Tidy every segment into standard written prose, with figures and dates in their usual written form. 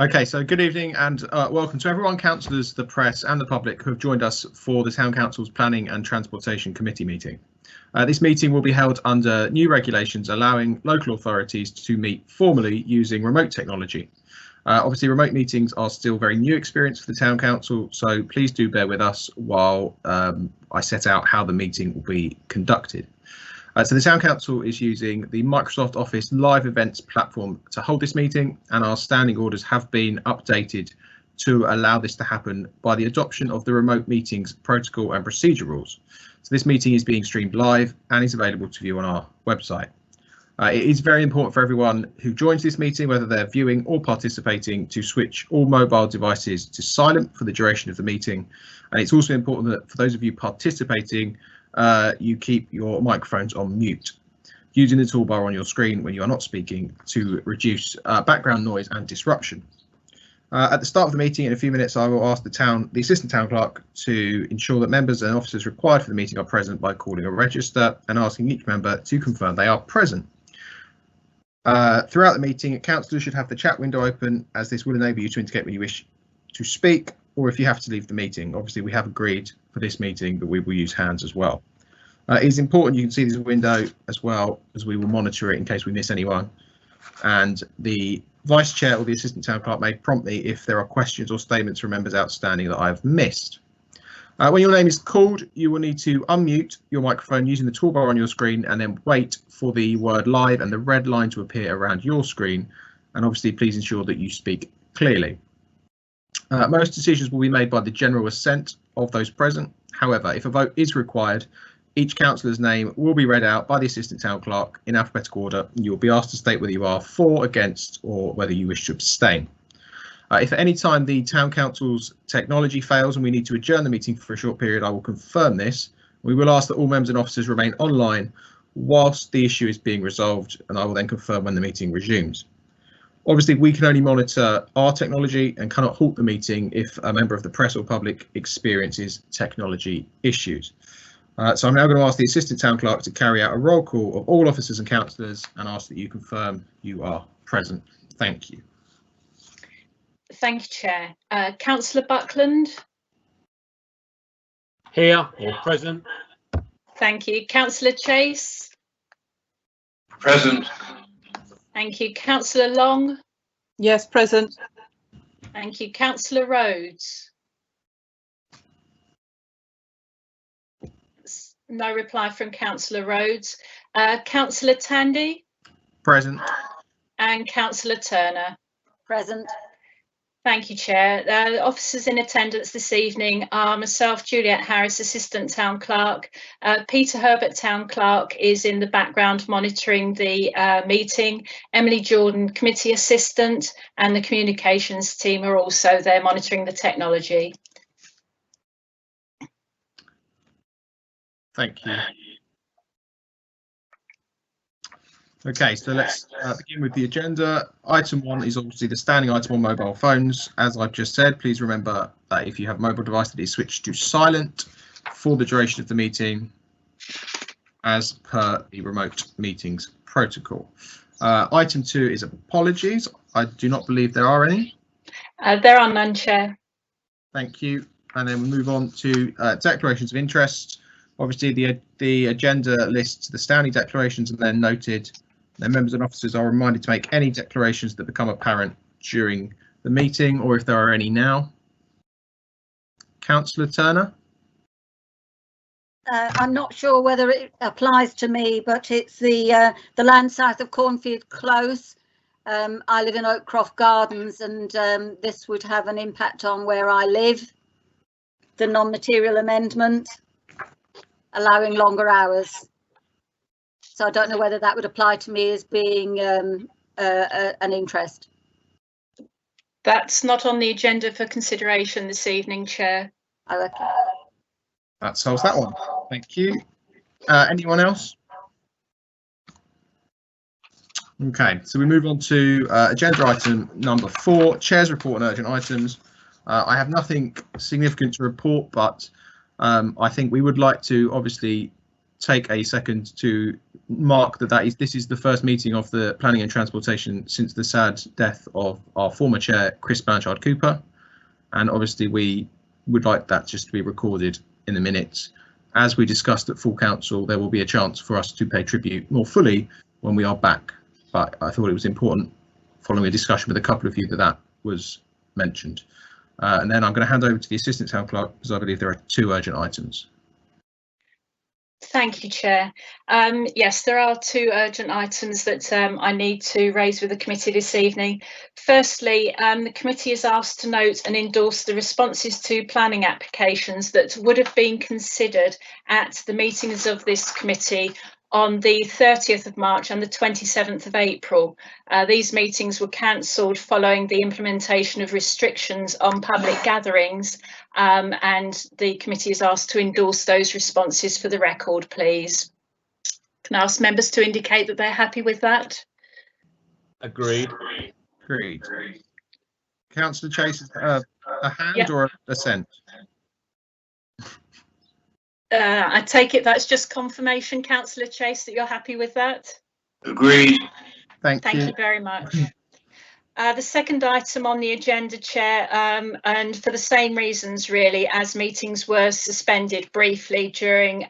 Okay, so good evening and welcome to everyone, councillors, the press and the public who have joined us for the Town Council's Planning and Transportation Committee meeting. This meeting will be held under new regulations allowing local authorities to meet formally using remote technology. Obviously, remote meetings are still a very new experience for the Town Council, so please do bear with us while I set out how the meeting will be conducted. So the Town Council is using the Microsoft Office live events platform to hold this meeting, and our standing orders have been updated to allow this to happen by the adoption of the remote meetings protocol and procedure rules. So this meeting is being streamed live and is available to view on our website. It is very important for everyone who joins this meeting, whether they're viewing or participating, to switch all mobile devices to silent for the duration of the meeting. And it's also important that for those of you participating, you keep your microphones on mute, using the toolbar on your screen when you are not speaking to reduce background noise and disruption. At the start of the meeting, in a few minutes, I will ask the Assistant Town Clerk to ensure that members and officers required for the meeting are present by calling a register and asking each member to confirm they are present. Throughout the meeting, councillors should have the chat window open, as this will enable you to indicate when you wish to speak or if you have to leave the meeting. Obviously, we have agreed for this meeting that we will use hands as well. It is important you can see this window as well, as we will monitor it in case we miss anyone. And the Vice Chair or the Assistant Town Clerk may prompt me if there are questions or statements from members outstanding that I have missed. When your name is called, you will need to unmute your microphone using the toolbar on your screen and then wait for the word live and the red line to appear around your screen. And obviously, please ensure that you speak clearly. Most decisions will be made by the general assent of those present. However, if a vote is required, each councillor's name will be read out by the Assistant Town Clerk in alphabetical order, and you will be asked to state whether you are for, against, or whether you wish to abstain. If at any time the Town Council's technology fails and we need to adjourn the meeting for a short period, I will confirm this. We will ask that all members and officers remain online whilst the issue is being resolved, and I will then confirm when the meeting resumes. Obviously, we can only monitor our technology and cannot halt the meeting if a member of the press or public experiences technology issues. So I'm now going to ask the Assistant Town Clerk to carry out a roll call of all officers and councillors and ask that you confirm you are present. Thank you. Thank you, Chair. Councillor Buckland. Here or present. Thank you. Councillor Chase. Present. Thank you. Councillor Long. Yes, present. Thank you. Councillor Rhodes. No reply from Councillor Rhodes. Councillor Tandy. Present. And Councillor Turner. Present. Thank you, Chair. Officers in attendance this evening are myself, Juliet Harris, Assistant Town Clerk. Peter Herbert, Town Clerk, is in the background monitoring the meeting. Emily Jordan, Committee Assistant, and the Communications team are also there monitoring the technology. Thank you. Okay, so let's begin with the agenda. Item 1 is obviously the standing item on mobile phones. As I've just said, please remember that if you have a mobile device that is switched to silent for the duration of the meeting, as per the remote meetings protocol. Item 2 is apologies. I do not believe there are any. There are none, Chair. Thank you. And then we move on to declarations of interest. Obviously, the agenda lists the standing declarations and then noted. Then members and officers are reminded to make any declarations that become apparent during the meeting or if there are any now. Councillor Turner. I'm not sure whether it applies to me, but it's the land south of Cornfield Close. I live in Oakcroft Gardens, and this would have an impact on where I live. The non-material amendment allowing longer hours. So I don't know whether that would apply to me as being an interest. That's not on the agenda for consideration this evening, Chair. Okay. That solves that one. Thank you. Anyone else? Okay, so we move on to agenda item number 4, Chair's report on urgent items. I have nothing significant to report, but I think we would like to obviously take a second to mark that this is the first meeting of the Planning and Transportation since the sad death of our former chair, Chris Blanchard Cooper. And obviously we would like that just to be recorded in the minutes. As we discussed at full council, there will be a chance for us to pay tribute more fully when we are back. But I thought it was important, following a discussion with a couple of you, that was mentioned. And then I'm going to hand over to the Assistant Town Clerk because I believe there are 2 urgent items. Thank you, Chair. Yes, there are 2 urgent items that I need to raise with the committee this evening. Firstly, the committee is asked to note and endorse the responses to planning applications that would have been considered at the meetings of this committee on the 30th of March and the 27th of April. These meetings were cancelled following the implementation of restrictions on public gatherings, and the committee is asked to endorse those responses for the record, please. Can I ask members to indicate that they're happy with that? Agreed. Agreed. Councillor Chase, a hand or a assent? I take it that's just confirmation, Councillor Chase, that you're happy with that? Agreed. Thank you. Thank you very much. The second item on the agenda, Chair, and for the same reasons really, as meetings were suspended briefly during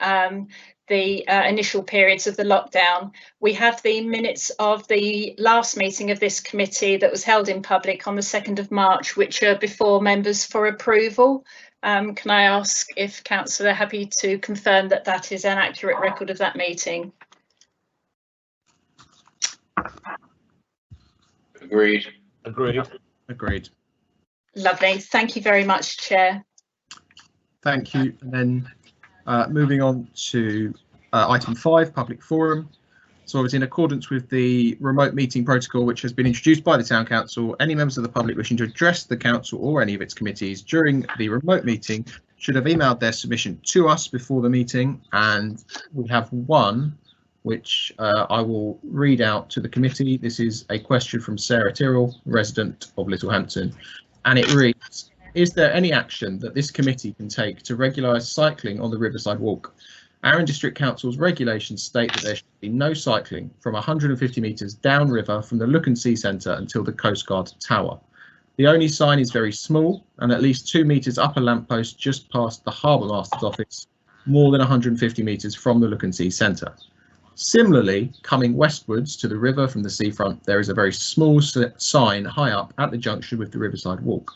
the initial periods of the lockdown, we have the minutes of the last meeting of this committee that was held in public on the 2nd of March, which are before members for approval. Can I ask if Councillor are happy to confirm that that is an accurate record of that meeting? Agreed. Agreed. Agreed. Lovely. Thank you very much, Chair. Thank you. And then moving on to item 5, public forum. So obviously in accordance with the remote meeting protocol, which has been introduced by the Town Council, any members of the public wishing to address the Council or any of its committees during the remote meeting should have emailed their submission to us before the meeting. And we have one, which I will read out to the committee. This is a question from Sarah Tyrrell, resident of Littlehampton. And it reads, is there any action that this committee can take to regularise cycling on the Riverside Walk? Arran District Council's regulations state that there should be no cycling from 150 metres downriver from the Look and See Centre until the Coast Guard Tower. The only sign is very small and at least 2 metres up a lamppost just past the Harbour Master's office, more than 150 metres from the Look and See Centre. Similarly, coming westwards to the river from the seafront, there is a very small sign high up at the junction with the Riverside Walk.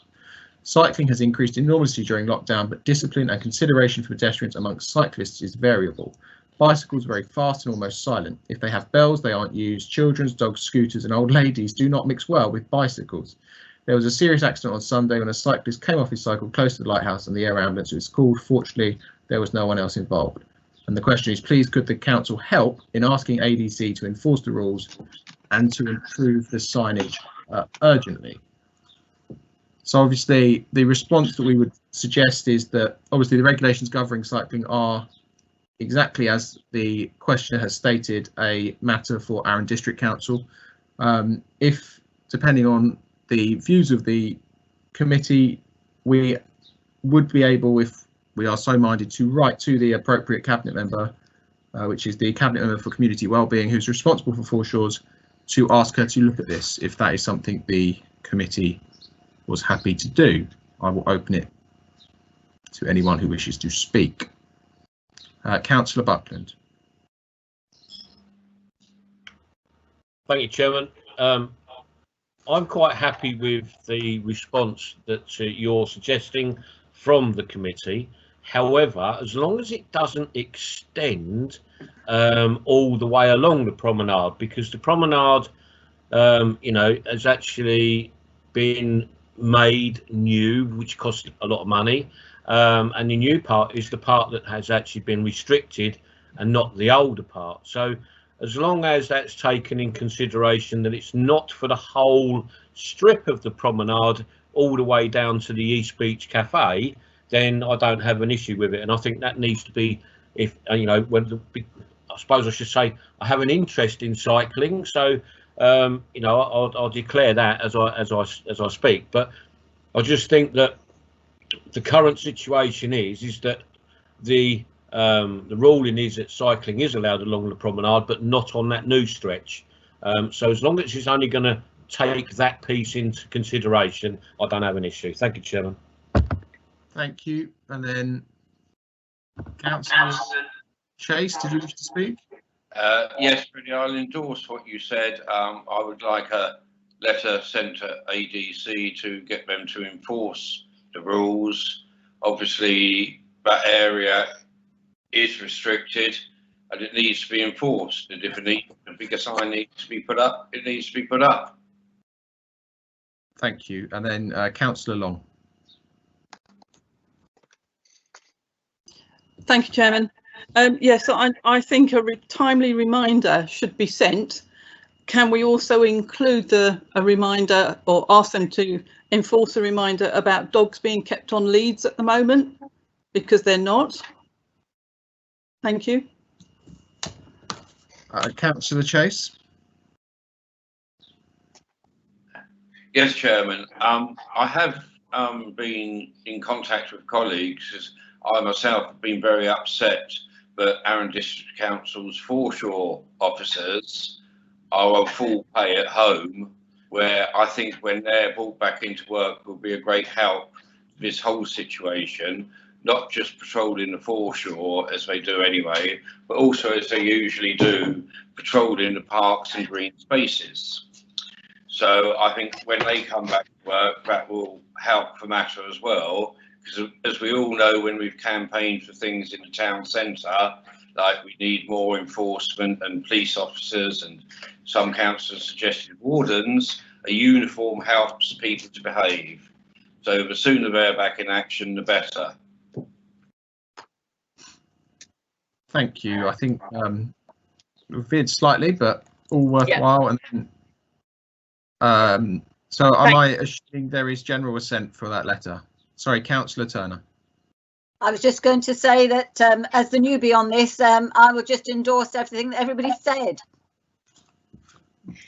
Cycling has increased enormously during lockdown, but discipline and consideration for pedestrians amongst cyclists is variable. Bicycles are very fast and almost silent. If they have bells, they aren't used. Children's, dogs, scooters and old ladies do not mix well with bicycles. There was a serious accident on Sunday when a cyclist came off his cycle close to the lighthouse and the air ambulance was called. Fortunately, there was no one else involved. And the question is, please could the council help in asking ADC to enforce the rules and to improve the signage urgently? So obviously the response that we would suggest is that obviously the regulations governing cycling are exactly as the questioner has stated, a matter for Arran District Council. If, depending on the views of the committee, we would be able, if we are so minded, to write to the appropriate cabinet member, which is the cabinet member for community wellbeing, who's responsible for Forshaws, to ask her to look at this, if that is something the committee was happy to do. I will open it to anyone who wishes to speak. Councillor Buckland. Thank you, Chairman. I'm quite happy with the response that you're suggesting from the committee. However, as long as it doesn't extend all the way along the promenade, because the promenade, you know, has actually been made new, which cost a lot of money, and the new part is the part that has actually been restricted and not the older part. So as long as that's taken in consideration, that it's not for the whole strip of the promenade all the way down to the East Beach Cafe, then I don't have an issue with it. And I think that needs to be, if you know, when I suppose I should say I have an interest in cycling, so you know, I'll declare that as I speak. But I just think that the current situation is that the The ruling is that cycling is allowed along the promenade, but not on that new stretch. So as long as it's only going to take that piece into consideration, I don't have an issue. Thank you, Chairman. Thank you. And then Councillor Chase, did you wish to speak? Yes, Freddie, I'll endorse what you said. I would like a letter sent to ADC to get them to enforce the rules. Obviously, that area is restricted and it needs to be enforced. And if a bigger sign needs to be put up, it needs to be put up. Thank you. And then Councillor Long. Thank you, Chairman. Yes, I think a timely reminder should be sent. Can we also include a reminder, or ask them to enforce a reminder about dogs being kept on leads at the moment, because they're not? Thank you. Councillor Chase. Yes, Chairman. I have been in contact with colleagues, as I myself have been very upset that Arran District Council's foreshore officers are on full pay at home, where I think when they're brought back into work will be a great help to this whole situation, not just patrolling the foreshore as they do anyway, but also as they usually do, patrolling the parks and green spaces. So I think when they come back to work, that will help the matter as well, because as we all know, when we've campaigned for things in the town centre, like we need more enforcement and police officers, and some councillors suggested wardens, a uniform helps people to behave. So the sooner they're back in action, the better. Thank you. I think we've veered slightly, but all worthwhile. Yeah. And so am I assuming there is general assent for that letter? Sorry, Councillor Turner. I was just going to say that as the newbie on this, I will just endorse everything that everybody said.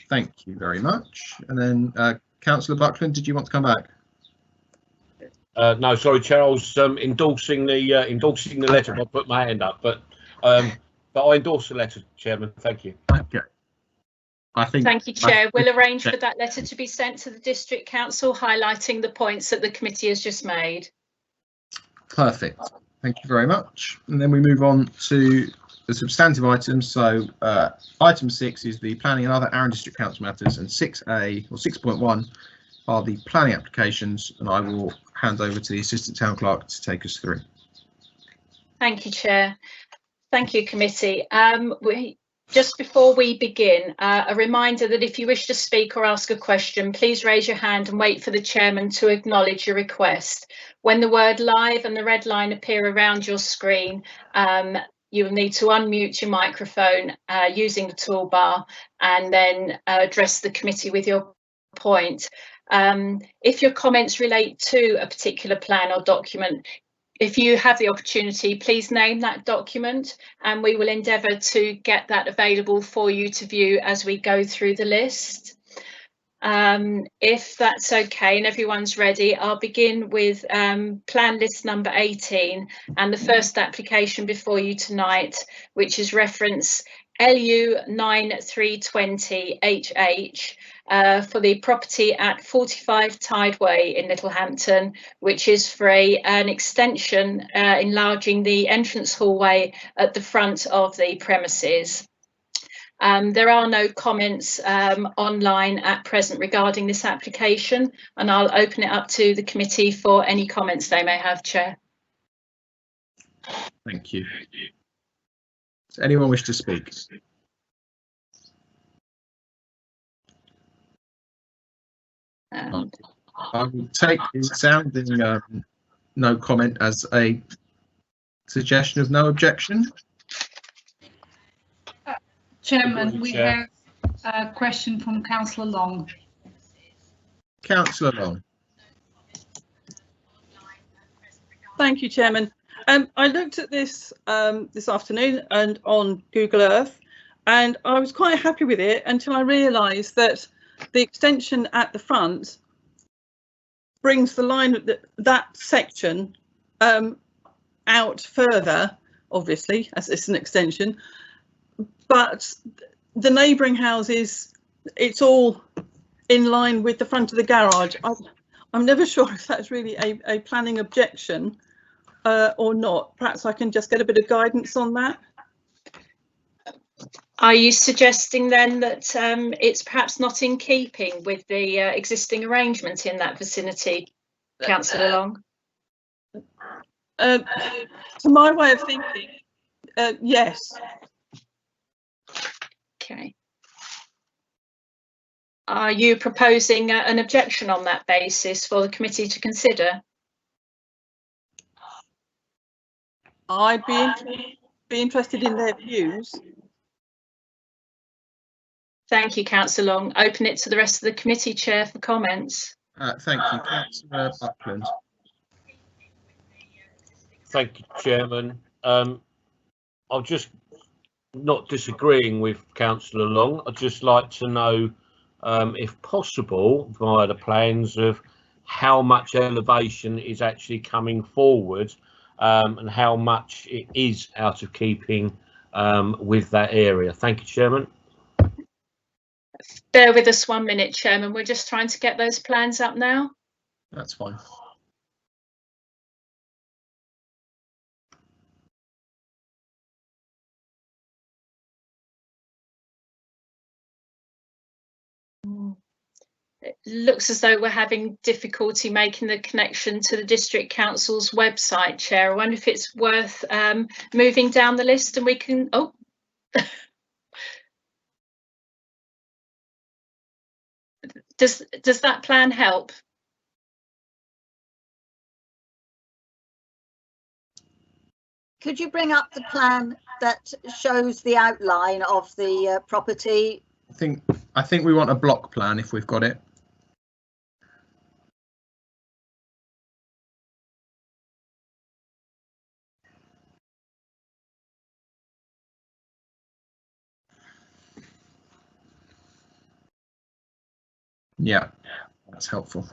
Thank you very much. And then Councillor Buckland, did you want to come back? No, sorry, Chair. I was endorsing the letter. I put my hand up, but I endorse the letter, Chairman. Thank you. Okay. Thank you, Chair. We'll arrange for that letter to be sent to the District Council, highlighting the points that the committee has just made. Perfect. Thank you very much. And then we move on to the substantive items. So item 6 is the planning and other Arran District Council matters, and 6A or 6.1 are the planning applications, and I will hand over to the Assistant Town Clerk to take us through. Thank you, Chair. Thank you, committee. Just before we begin, a reminder that if you wish to speak or ask a question, please raise your hand and wait for the chairman to acknowledge your request. When the word live and the red line appear around your screen, you will need to unmute your microphone using the toolbar and then address the committee with your point. If your comments relate to a particular plan or document, if you have the opportunity, please name that document and we will endeavour to get that available for you to view as we go through the list. If that's okay and everyone's ready, I'll begin with plan list number 18 and the first application before you tonight, which is reference LU 9320 HH. For the property at 45 Tideway in Littlehampton, which is for an extension enlarging the entrance hallway at the front of the premises. There are no comments online at present regarding this application, and I'll open it up to the committee for any comments they may have, Chair. Thank you. Does anyone wish to speak? I will take the sounding no comment as a suggestion of no objection. Chairman, we have a question from Councillor Long. Councillor Long. Thank you, Chairman. I looked at this this afternoon and on Google Earth, and I was quite happy with it until I realised that the extension at the front brings the line that section out further obviously, as it's an extension. But the neighbouring houses, it's all in line with the front of the garage. I'm never sure if that's really a planning objection or not. Perhaps I can just get a bit of guidance on that. Are you suggesting then that it's perhaps not in keeping with the existing arrangement in that vicinity, Councillor Long? To my way of thinking, yes. Okay. Are you proposing an objection on that basis for the committee to consider? I'd be interested in their views. Thank you, Councillor Long. Open it to the rest of the committee chair for comments. Thank you, Councillor Buckland. Thank you, Chairman. I'm just not disagreeing with Councillor Long. I'd just like to know, if possible, via the plans of how much elevation is actually coming forward and how much it is out of keeping with that area. Thank you, Chairman. Bear with us 1 minute, Chairman. We're just trying to get those plans up now. That's fine. It looks as though we're having difficulty making the connection to the District Council's website, Chair. I wonder if it's worth moving down the list and we can... Oh. Does that plan help? Could you bring up the plan that shows the outline of the property? I think we want a block plan if we've got it. Yeah, that's helpful.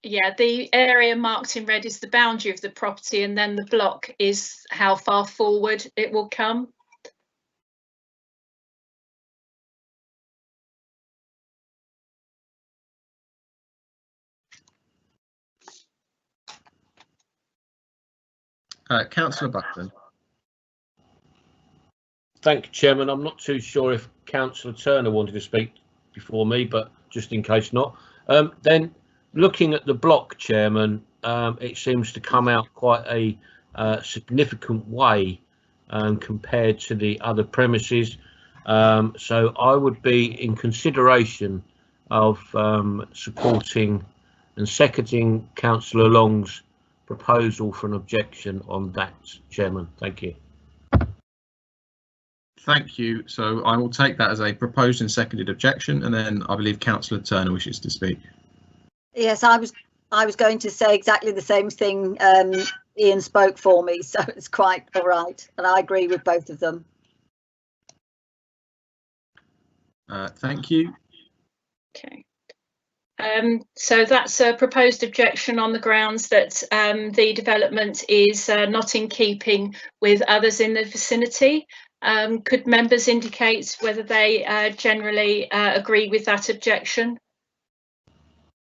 Yeah, the area marked in red is the boundary of the property, and then the block is how far forward it will come. Councillor Buckland. Thank you, Chairman. I'm not too sure if Councillor Turner wanted to speak before me, but just in case not. Then looking at the block, Chairman, it seems to come out quite a significant way compared to the other premises. So I would be in consideration of supporting and seconding Councillor Long's proposal for an objection on that, Chairman. Thank you. Thank you. So I will take that as a proposed and seconded objection, and then I believe Councillor Turner wishes to speak. Yes, I was going to say exactly the same thing. Ian spoke for me, so it's quite all right, and I agree with both of them. Thank you. Okay. So that's a proposed objection on the grounds that the development is not in keeping with others in the vicinity. Could members indicate whether they generally agree with that objection?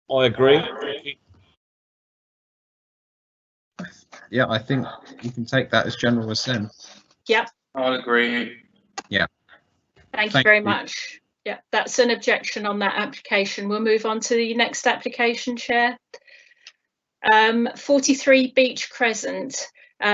I agree. Yeah, I think you can take that as general assent. Yep. I'll agree. Yeah. Thank you very much. Yeah, that's an objection on that application. We'll move on to the next application, Chair. 43 Beach Crescent.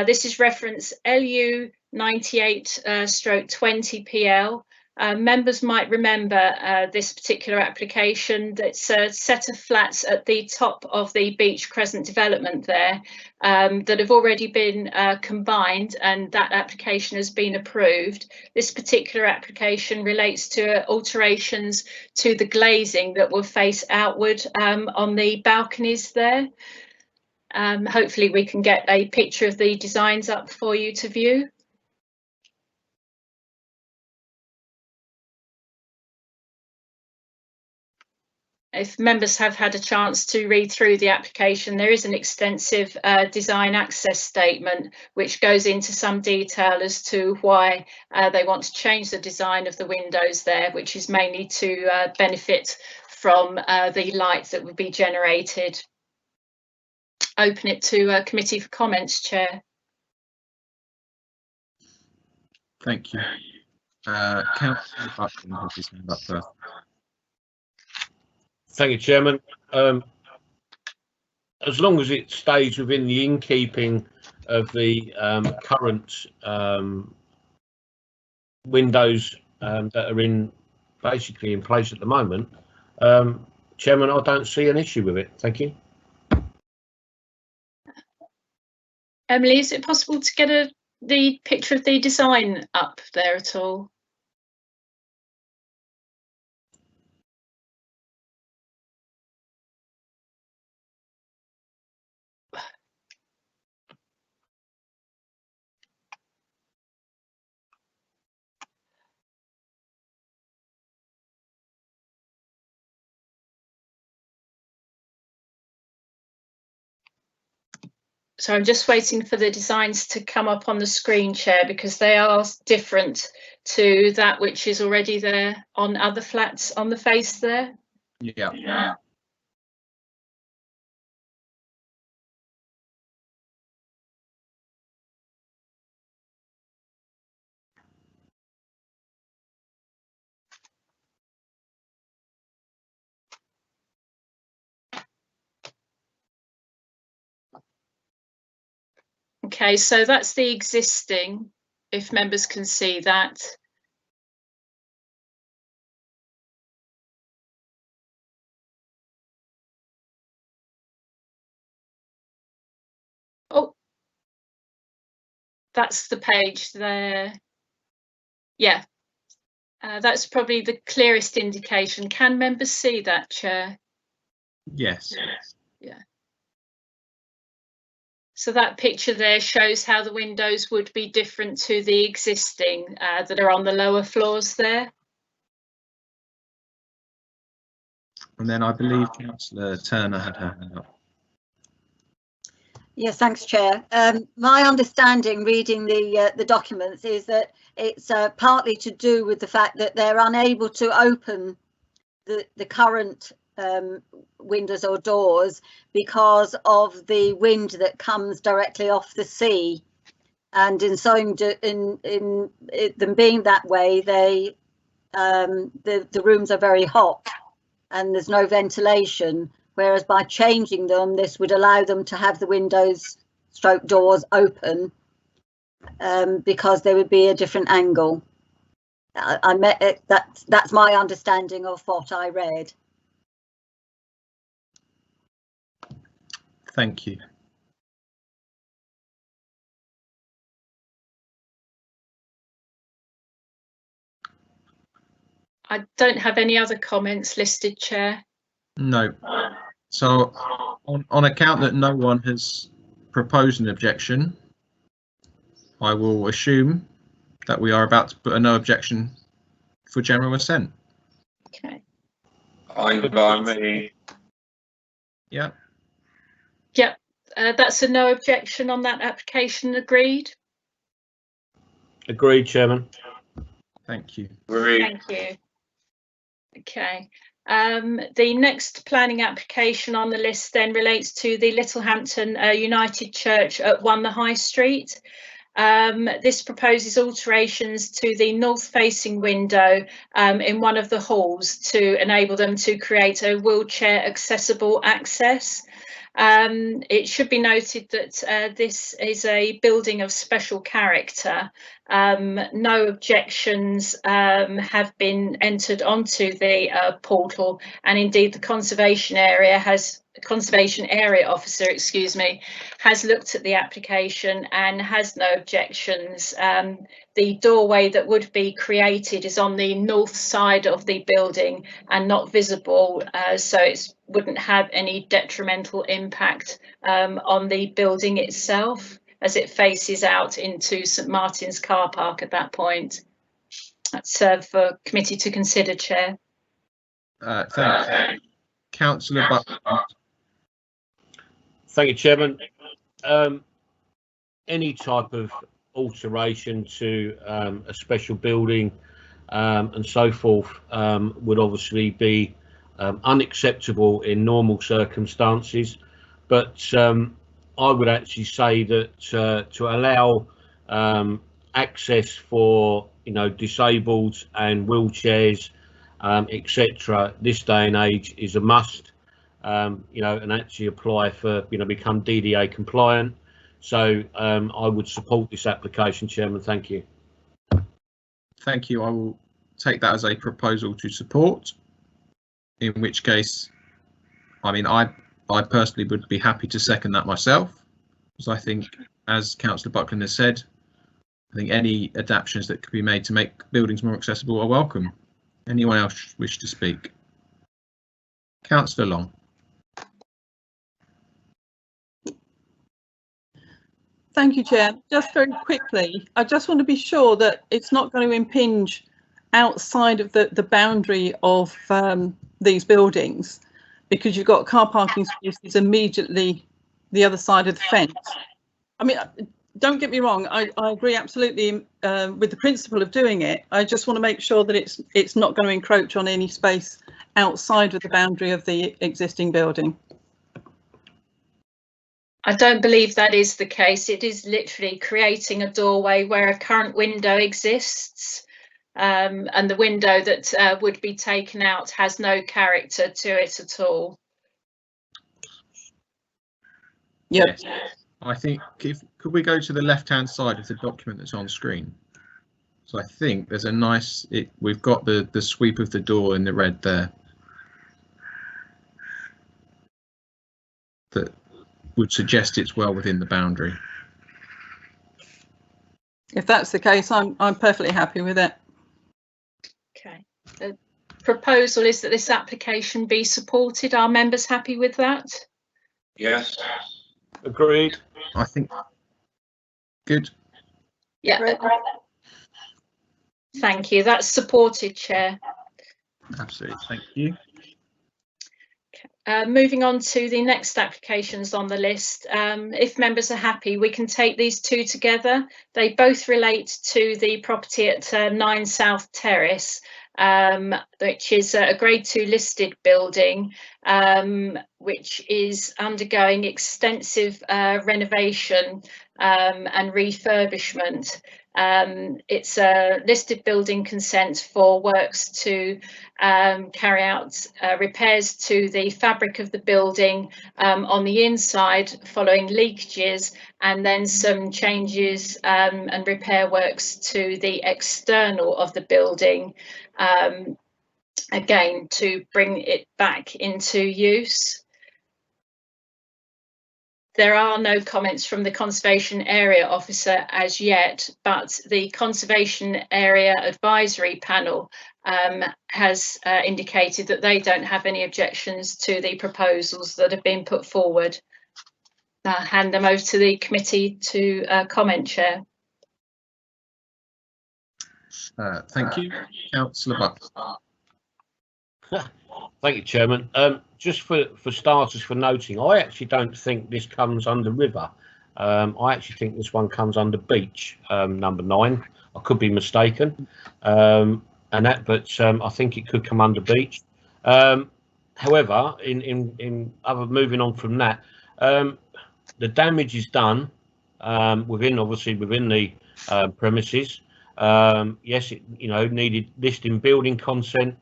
This is reference LU 98/20 PL. Members might remember this particular application. That's a set of flats at the top of the Beach Crescent development there that have already been combined, and that application has been approved. This particular application relates to alterations to the glazing that will face outward on the balconies there. Hopefully we can get a picture of the designs up for you to view. if members have had a chance to read through the application, there is an extensive design access statement which goes into some detail as to why they want to change the design of the windows there, which is mainly to benefit from the light that would be generated. Open it to committee for comments, Chair. Thank you. Councillor Buchan has his hand up first. Thank you, Chairman. As long as it stays within the inkeeping of the current windows that are basically in place at the moment, Chairman, I don't see an issue with it. Thank you. Emily, is it possible to get the picture of the design up there at all? So I'm just waiting for the designs to come up on the screen, Chair, because they are different to that which is already there on other flats on the face there. Yeah. Okay, so that's the existing, if members can see that. Oh, that's the page there. Yeah, that's probably the clearest indication. Can members see that, Chair? Yes. Yeah. So that picture there shows how the windows would be different to the existing that are on the lower floors there. And then I believe Councillor Turner had her hand up. Yes, thanks, Chair. My understanding, reading the documents, is that it's partly to do with the fact that they're unable to open the current windows or doors because of the wind that comes directly off the sea, and in them being that way, they the rooms are very hot and there's no ventilation. Whereas by changing them, this would allow them to have the windows stroke doors open because there would be a different angle. That's my understanding of what I read. Thank you. I don't have any other comments listed, Chair. No. So on account that no one has proposed an objection, I will assume that we are about to put a no objection for general assent. Okay. Fine by me. Yeah. Yep, that's a no objection on that application. Agreed. Agreed, Chairman. Thank you. Agreed. Thank you. Okay. The next planning application on the list then relates to the Littlehampton United Church at 1 the High Street. This proposes alterations to the north-facing window in one of the halls to enable them to create a wheelchair accessible access. It should be noted that this is a building of special character. No objections have been entered onto the portal, and indeed the conservation area officer, excuse me, has looked at the application and has no objections. The doorway that would be created is on the north side of the building and not visible, so it wouldn't have any detrimental impact on the building itself as it faces out into St Martin's car park at that point. That's for committee to consider, Chair. Thanks. Councillor Buckland. Thank you, Chairman. Any type of alteration to a special building and so forth would obviously be unacceptable in normal circumstances, but I would actually say that to allow access for disabled and wheelchairs, etc., this day and age is a must. And actually apply for become DDA compliant. So I would support this application, Chairman. Thank you. Thank you. I will take that as a proposal to support, in which case, I mean, I personally would be happy to second that myself, because I think, as Councillor Buckland has said, I think any adaptations that could be made to make buildings more accessible are welcome. Anyone else wish to speak? Councillor Long. Thank you, Chair. Just very quickly, I just want to be sure that it's not going to impinge outside of the boundary of these buildings, because you've got car parking spaces immediately the other side of the fence. I mean, don't get me wrong, I agree absolutely with the principle of doing it. I just want to make sure that it's not going to encroach on any space outside of the boundary of the existing building. I don't believe that is the case. It is literally creating a doorway where a current window exists, and the window that would be taken out has no character to it at all. Yep. Yes. I think could we go to the left-hand side of the document that's on screen? So I think there's a nice, we've got the sweep of the door in the red there. That would suggest it's well within the boundary. If that's the case, I'm perfectly happy with it. Okay. The proposal is that this application be supported. Are members happy with that? Yes. Agreed. I think. Good. Yeah. Thank you. That's supported, Chair. Absolutely. Thank you. Moving on to the next applications on the list. If members are happy, we can take these two together. They both relate to the property at 9 South Terrace, which is a Grade 2 listed building, which is undergoing extensive renovation and refurbishment. It's a listed building consent for works to carry out repairs to the fabric of the building on the inside following leakages, and then some changes and repair works to the external of the building, again to bring it back into use. There are no comments from the Conservation Area Officer as yet, but the Conservation Area Advisory Panel has indicated that they don't have any objections to the proposals that have been put forward. I'll hand them over to the committee to comment, Chair. Thank you. Councillor Buck. Thank you, Chairman. Just for starters, for noting, I actually don't think this comes under river. I actually think this one comes under beach, number 9. I could be mistaken, but I think it could come under beach. However, moving on from that, the damage is done within the premises. Yes, it needed listing building consent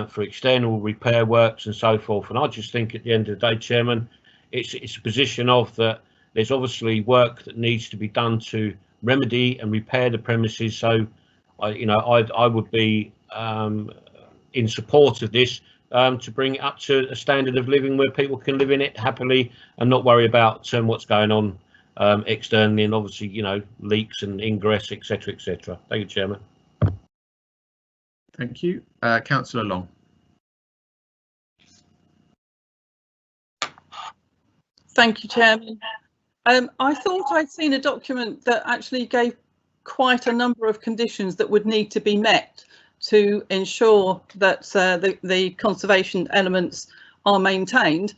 for external repair works and so forth. And I just think at the end of the day, Chairman, it's a position of that there's obviously work that needs to be done to remedy and repair the premises. So, I would be in support of this to bring it up to a standard of living where people can live in it happily and not worry about what's going on externally, and obviously, leaks and ingress, etc., etc. Thank you, Chairman. Thank you. Councillor Long. Thank you, Chairman. I thought I'd seen a document that actually gave quite a number of conditions that would need to be met to ensure that the conservation elements are maintained.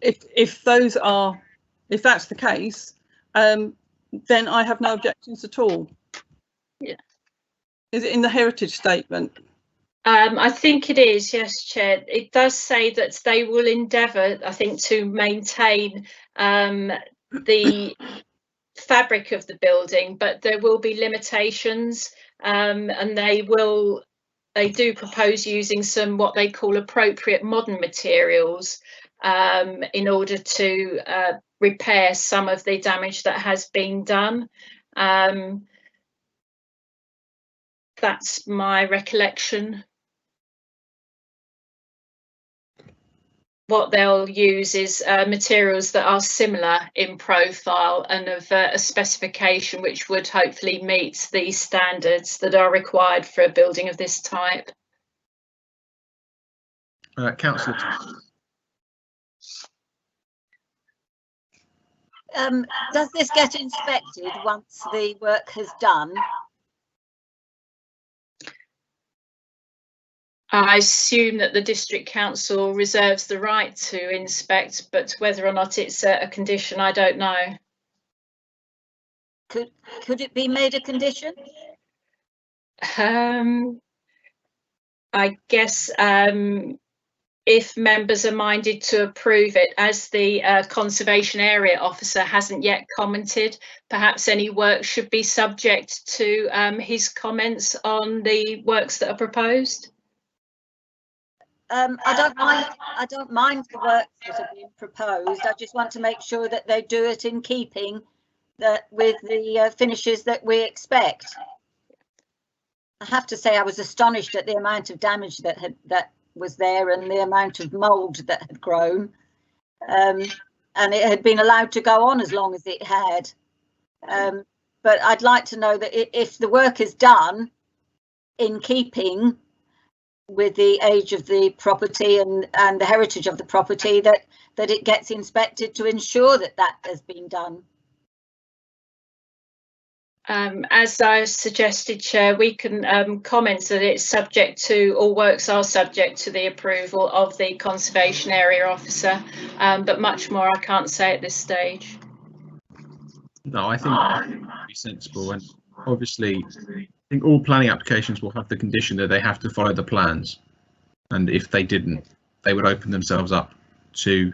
If that's the case, then I have no objections at all. Yeah. Is it in the heritage statement? I think it is, yes, Chair. It does say that they will endeavour, I think, to maintain the fabric of the building, but there will be limitations, and they do propose using some what they call appropriate modern materials in order to repair some of the damage that has been done. That's my recollection. What they'll use is materials that are similar in profile and of a specification which would hopefully meet the standards that are required for a building of this type. Councillor. Does this get inspected once the work has done? I assume that the District Council reserves the right to inspect, but whether or not it's a condition, I don't know. Could it be made a condition? I guess if members are minded to approve it, as the Conservation Area Officer hasn't yet commented, perhaps any work should be subject to his comments on the works that are proposed. I don't mind the works that have been proposed. I just want to make sure that they do it in keeping with the finishes that we expect. I have to say I was astonished at the amount of damage that was there and the amount of mould that had grown, and it had been allowed to go on as long as it had. But I'd like to know that if the work is done in keeping with the age of the property and the heritage of the property, that it gets inspected to ensure that has been done. As I suggested, Chair, we can comment that it's subject to, all works are subject to the approval of the Conservation Area Officer, but much more I can't say at this stage. No, I think that would be sensible, and obviously I think all planning applications will have the condition that they have to follow the plans, and if they didn't, they would open themselves up to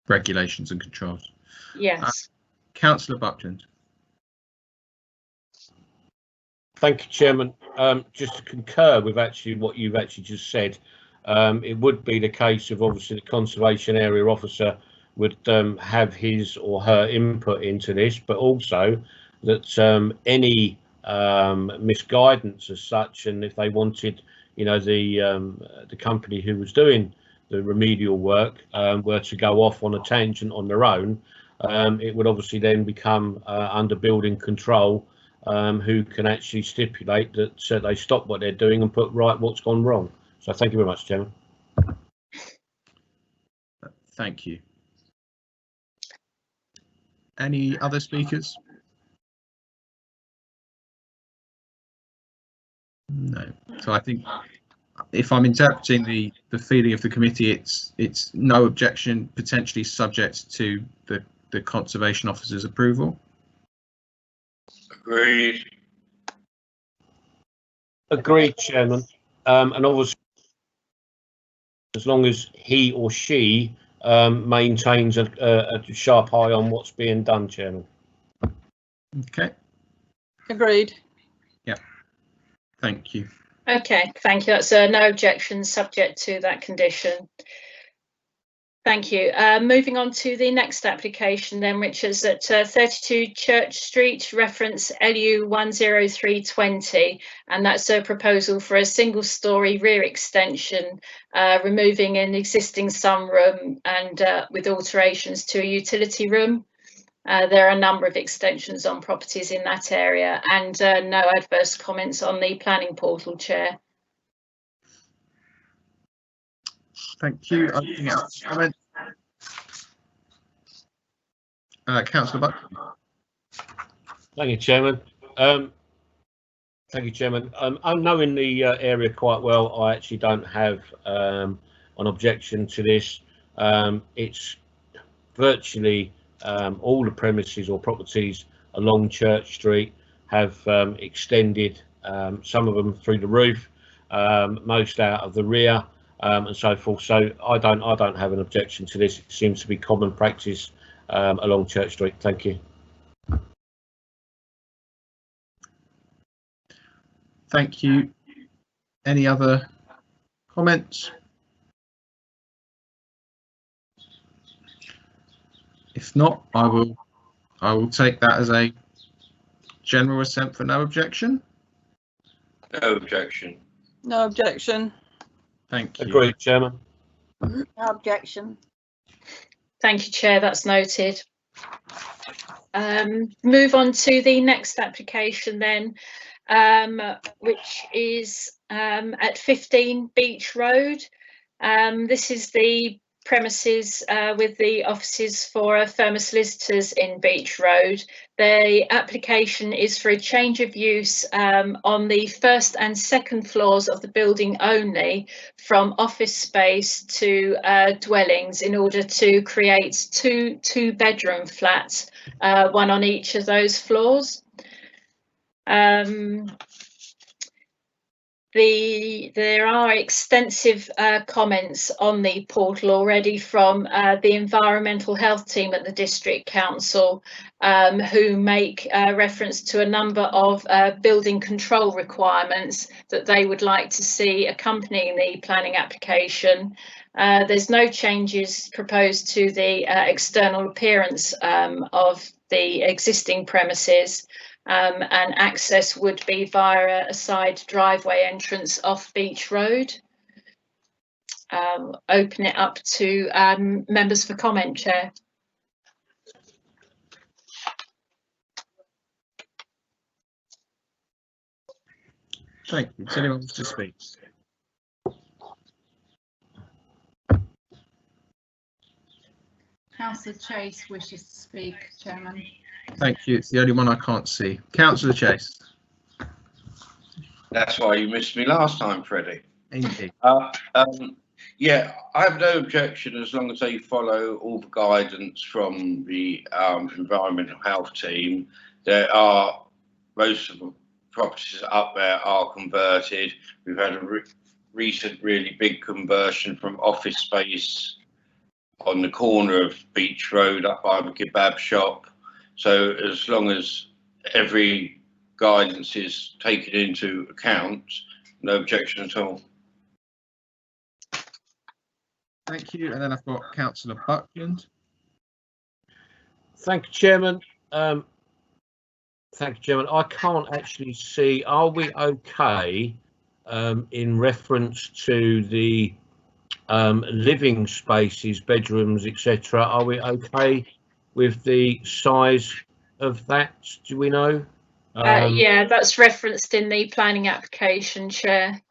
regulations and controls. Yes. Councillor Buckland. Thank you, Chairman. Just to concur with what you've just said, it would be the case of obviously the Conservation Area Officer would have his or her input into this, but also that any misguidance as such, and if they wanted, the company who was doing the remedial work were to go off on a tangent on their own, it would obviously then become under building control, who can actually stipulate that they stop what they're doing and put right what's gone wrong. So thank you very much, Chairman. Thank you. Any other speakers? No. So I think if I'm interpreting the feeling of the committee, it's no objection, potentially subject to the Conservation Officer's approval. Agreed. Agreed, Chairman. And obviously, as long as he or she maintains a sharp eye on what's being done, Chairman. Okay. Agreed. Yeah. Thank you. Okay, thank you. That's no objection, subject to that condition. Thank you. Moving on to the next application then, which is at 32 Church Street, reference LU 10320, and that's a proposal for a single-storey rear extension, removing an existing sunroom and with alterations to a utility room. There are a number of extensions on properties in that area, and no adverse comments on the planning portal, Chair. Thank you. Councillor Buckland. Thank you, Chairman. Thank you, Chairman. I'm knowing the area quite well. I actually don't have an objection to this. It's virtually all the premises or properties along Church Street have extended, some of them through the roof, most out of the rear, and so forth. So I don't have an objection to this. It seems to be common practice along Church Street. Thank you. Thank you. Any other comments? If not, I will take that as a general assent for no objection. No objection. No objection. Thank you. Agreed, Chairman. No objection. Thank you, Chair. That's noted. Move on to the next application then, which is at 15 Beach Road. This is the premises with the offices for Firma Solicitors in Beach Road. The application is for a change of use on the first and second floors of the building only, from office space to dwellings, in order to create two bedroom flats, one on each of those floors. There are extensive comments on the portal already from the environmental health team at the District Council, who make reference to a number of building control requirements that they would like to see accompanying the planning application. There's no changes proposed to the external appearance of the existing premises. And access would be via a side driveway entrance off Beach Road. Open it up to members for comment, Chair. Thank you. Does anyone want to speak? Councillor Chase wishes to speak, Chairman. Thank you. It's the only one I can't see. Councillor Chase. That's why you missed me last time, Freddie. Indeed. Yeah, I have no objection as long as they follow all the guidance from the environmental health team. There are, most of the properties up there are converted. We've had a recent really big conversion from office space on the corner of Beach Road up by the kebab shop. So as long as every guidance is taken into account, no objection at all. Thank you. And then I've got Councillor Buckland. Thank you, Chairman. Thank you, Chairman. I can't actually see, are we okay in reference to the living spaces, bedrooms, etc.? Are we okay with the size of that? Do we know? Yeah, that's referenced in the planning application, Chair.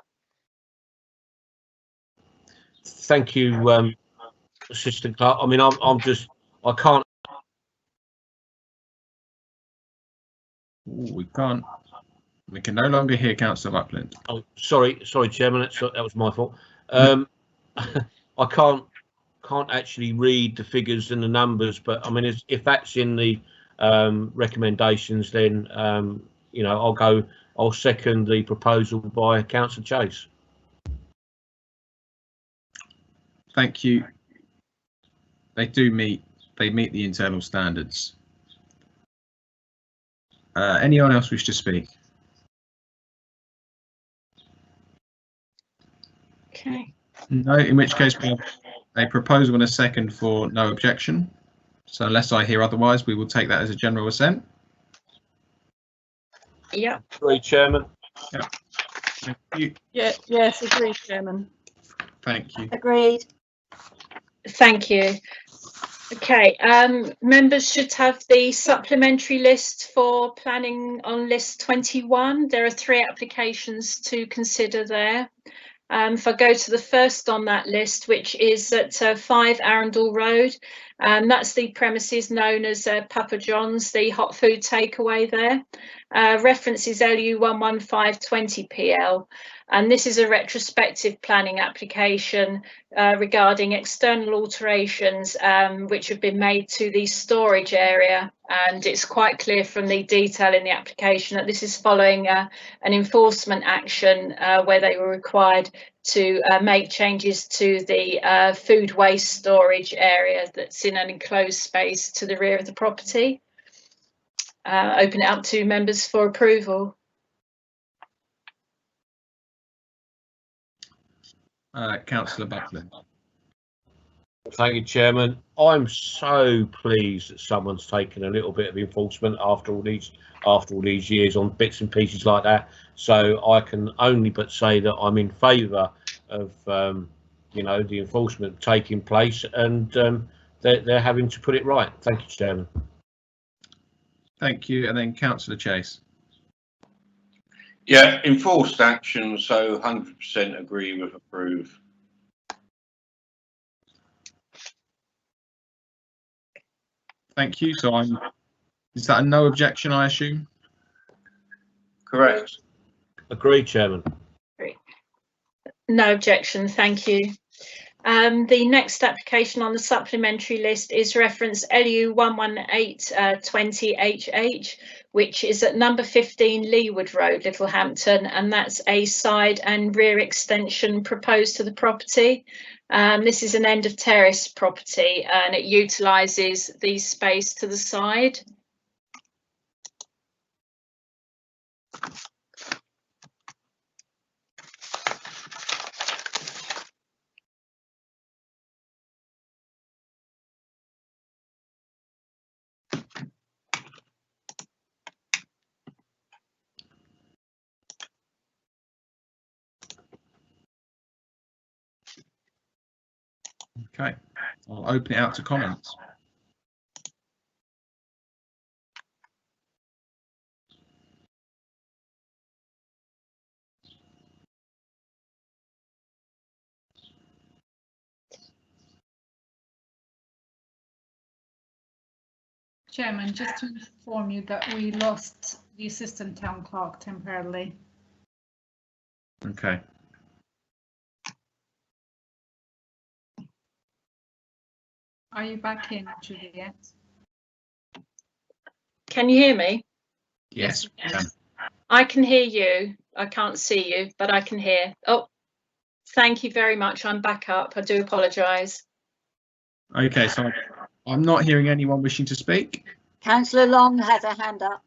Thank you, Assistant Clerk. I mean, I can't. Ooh, we can no longer hear Councillor Buckland. Oh, sorry, Chairman. That was my fault. I can't actually read the figures and the numbers, but I mean, if that's in the recommendations, then you know, I'll second the proposal by Councillor Chase. Thank you. They meet the internal standards. Anyone else wish to speak? Okay. No, in which case we have a proposal and a second for no objection. So unless I hear otherwise, we will take that as a general assent. Yeah. Agreed, Chairman. Yeah. Thank you. Yes, agreed, Chairman. Thank you. Agreed. Thank you. Okay, members should have the supplementary list for planning on list 21. There are 3 applications to consider there. If I go to the first on that list, which is at 5 Arundel Road, that's the premises known as Papa John's, the hot food takeaway there. Reference is LU 11520 PL, and this is a retrospective planning application regarding external alterations which have been made to the storage area, and it's quite clear from the detail in the application that this is following an enforcement action where they were required to make changes to the food waste storage area that's in an enclosed space to the rear of the property. Open it up to members for approval. Councillor Buckland. Thank you, Chairman. I'm so pleased that someone's taken a little bit of enforcement after all these years on bits and pieces like that. So I can only but say that I'm in favour of you know, the enforcement taking place, and they're having to put it right. Thank you, Chairman. Thank you, and then Councillor Chase. Yeah, enforced action, so 100% agree with approve. Thank you. So is that a no objection, I assume? Correct. Agreed, Chairman. No objection, thank you. The next application on the supplementary list is reference LU 11820HH, which is at number 15 Leewood Road, Littlehampton, and that's a side and rear extension proposed to the property. This is an end of terrace property, and it utilises the space to the side. Okay, I'll open it out to comments. Chairman, just to inform you that we lost the assistant town clerk temporarily. Okay. Are you back in, Juliet? Can you hear me? Yes. I can hear you. I can't see you, but I can hear. Oh, thank you very much. I'm back up. I do apologise. Okay, so I'm not hearing anyone wishing to speak. Councillor Long has a hand up.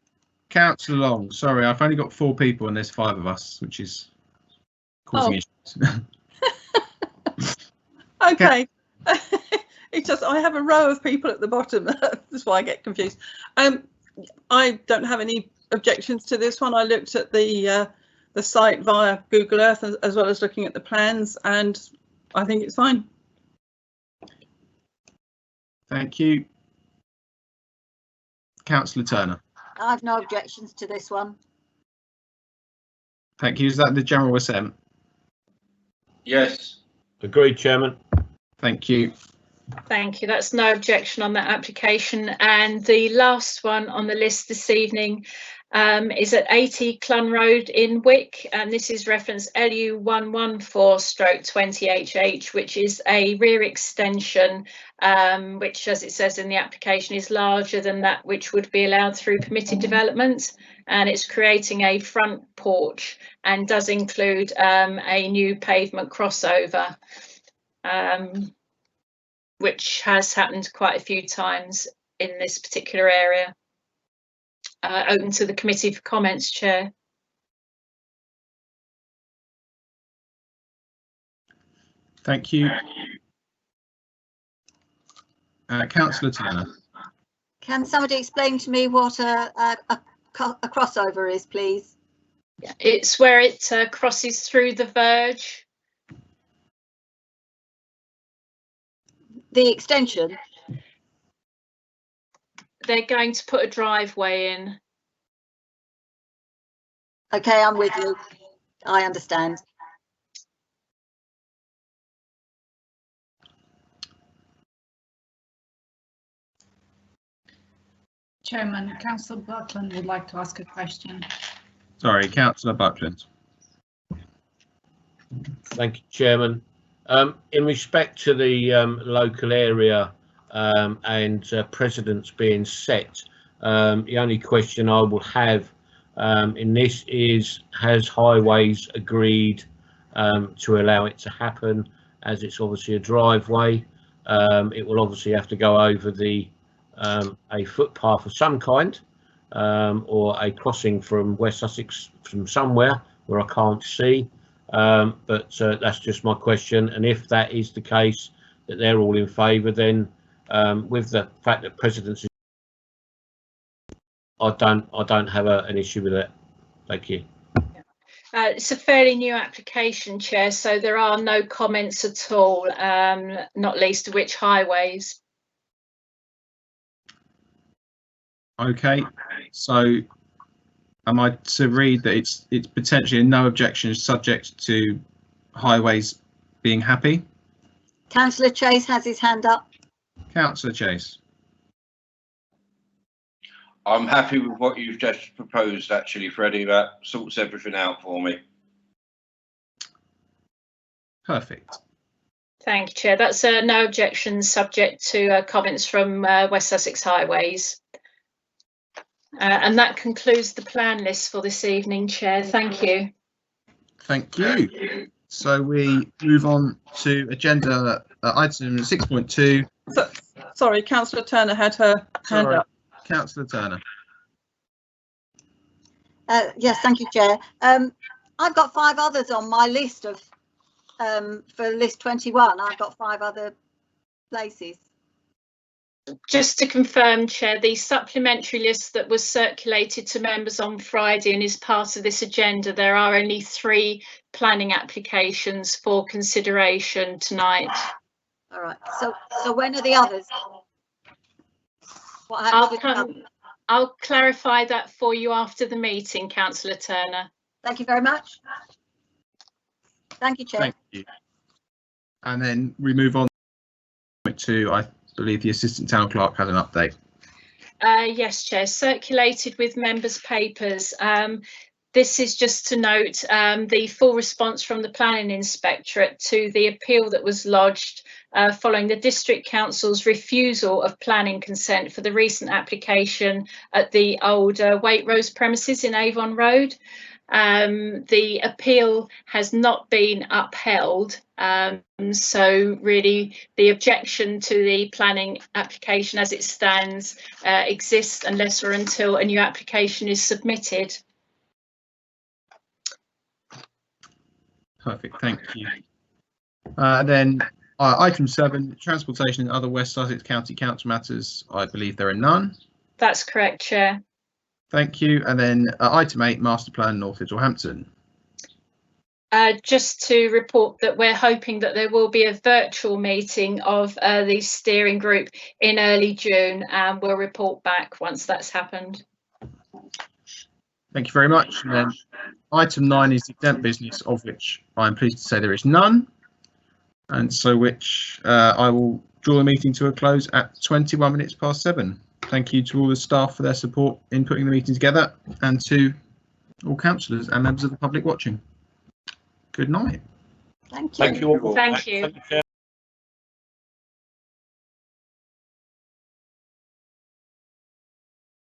Councillor Long, sorry, I've only got 4 people and there's 5 of us, which is causing issues. Okay. It's just I have a row of people at the bottom. That's why I get confused. I don't have any objections to this one. I looked at the site via Google Earth as well as looking at the plans, and I think it's fine. Thank you. Councillor Turner. I've no objections to this one. Thank you. Is that the general assent? Yes. Agreed, Chairman. Thank you. Thank you. That's no objection on that application. And the last one on the list this evening is at 80 Clun Road in Wick, and this is reference LU 114/20HH, which is a rear extension, which, as it says in the application, is larger than that which would be allowed through permitted development, and it's creating a front porch and does include a new pavement crossover, which has happened quite a few times in this particular area. Open to the committee for comments, Chair. Thank you. Councillor Turner. Can somebody explain to me what a crossover is, please? Yeah, it's where it crosses through the verge. The extension? They're going to put a driveway in. Okay, I'm with you. I understand. Chairman, Councillor Buckland would like to ask a question. Sorry, Councillor Buckland. Thank you, Chairman. In respect to the local area and precedents being set, the only question I will have in this is, has Highways agreed to allow it to happen, as it's obviously a driveway? It will obviously have to go over a footpath of some kind, or a crossing from West Sussex from somewhere where I can't see. But that's just my question. And if that is the case, that they're all in favour, then with the fact that precedence is, I don't have an issue with it. Thank you. It's a fairly new application, Chair, so there are no comments at all, not least of which Highways. Okay, so am I to read that it's potentially no objections subject to Highways being happy? Councillor Chase has his hand up. Councillor Chase. I'm happy with what you've just proposed, actually, Freddie. That sorts everything out for me. Perfect. Thank you, Chair. That's no objections subject to comments from West Sussex Highways. And that concludes the plan list for this evening, Chair. Thank you. Thank you. So we move on to agenda item 6.2. Sorry, Councillor Turner had her hand up. Councillor Turner. Yes, thank you, Chair. I've got 5 others on my list of for list 21. I've got 5 other places. Just to confirm, Chair, the supplementary list that was circulated to members on Friday and is part of this agenda, there are only 3 planning applications for consideration tonight. All right. So when are the others? What happens with them? I'll clarify that for you after the meeting, Councillor Turner. Thank you very much. Thank you, Chair. Thank you. And then we move on to, I believe the Assistant Town Clerk has an update. Yes, Chair, circulated with members' papers. This is just to note the full response from the Planning Inspectorate to the appeal that was lodged following the District Council's refusal of planning consent for the recent application at the old Waitrose premises in Avon Road. The appeal has not been upheld, so really the objection to the planning application as it stands exists unless or until a new application is submitted. Perfect, thank you. Then item 7, transportation and other West Sussex County Council matters. I believe there are none. That's correct, Chair. Thank you. And then item 8, master plan North Littlehampton. Just to report that we're hoping that there will be a virtual meeting of the steering group in early June, and we'll report back once that's happened. Thank you very much. And then item 9 is exempt business, of which I'm pleased to say there is none. And so which I will draw the meeting to a close at 21 minutes past 7. Thank you to all the staff for their support in putting the meeting together, and to all councillors and members of the public watching. Good night. Thank you. Thank you all. Thank you. Thank you, Chair.